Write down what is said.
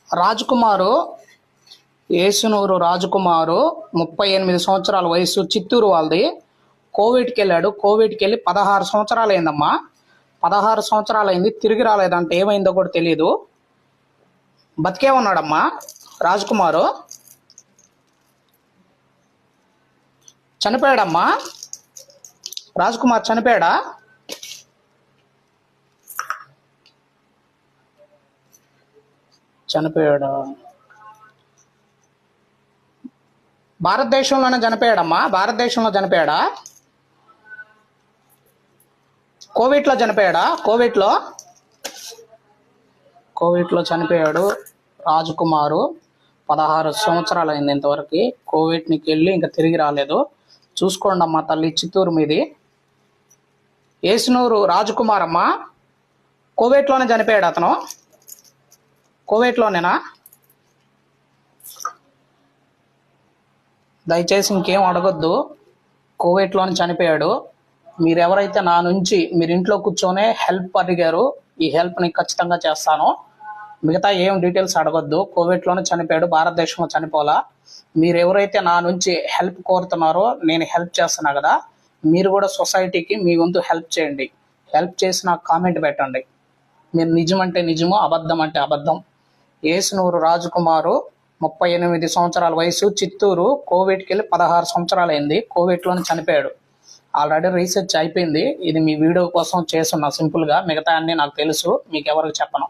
రాజకుమారు ఏసునూరు రాజకుమారు 38 సంవత్సరాల వయసు, చిత్తూరు వాళ్ళది. కోవిడ్కి వెళ్ళాడు. కోవిడ్కి వెళ్ళి 16 సంవత్సరాలు అయిందమ్మా. 16 సంవత్సరాలు అయింది, తిరిగి రాలేదంటే ఏమైందో కూడా తెలియదు. బతికే ఉన్నాడమ్మా రాజకుమారు. చనిపోయాడమ్మా రాజకుమార్, చనిపోయాడా? చనిపోయాడా? భారతదేశంలోనే చనిపోయాడమ్మా. భారతదేశంలో చనిపోయాడా? కోవిడ్లో చనిపోయాడా? కోవిడ్లో చనిపోయాడు రాజకుమారు. 16 సంవత్సరాలు అయింది ఇంతవరకు. కోవిడ్కి వెళ్ళి ఇంకా తిరిగి రాలేదు. చూసుకోండి అమ్మా తల్లి, చిత్తూరు మీది. ఏసునూరు రాజకుమార్ అమ్మ. కోవిడ్లోనే చనిపోయాడు అతను. కోవిడ్లోనేనా? దయచేసి ఇంకేం అడగొద్దు. కోవిడ్లోనే చనిపోయాడు. మీరెవరైతే నా నుంచి మీరు ఇంట్లో కూర్చొనే హెల్ప్ అడిగారు, ఈ హెల్ప్ని ఖచ్చితంగా చేస్తాను. మిగతా ఏం డీటెయిల్స్ అడగొద్దు. కోవిడ్లోనే చనిపోయాడు, భారతదేశంలో చనిపోలా. మీరు ఎవరైతే నా నుంచి హెల్ప్ కోరుతున్నారో నేను హెల్ప్ చేస్తున్నా కదా, మీరు కూడా సొసైటీకి మీ వంతు హెల్ప్ చేయండి. హెల్ప్ చేసి నాకు కామెంట్ పెట్టండి. మీరు నిజమంటే నిజము, అబద్ధం అంటే అబద్ధం. ఏసునూరు రాజకుమారు 38 సంవత్సరాల వయసు, చిత్తూరు. కోవిడ్కి వెళ్ళి 16 సంవత్సరాలు అయింది. కోవిడ్లోనే చనిపోయాడు. ఆల్రెడీ రీసెర్చ్ అయిపోయింది. ఇది మీ వీడియో కోసం చేస్తున్నా సింపుల్గా. మిగతా అన్నీ నాకు తెలుసు, మీకు ఎవరికి చెప్పను.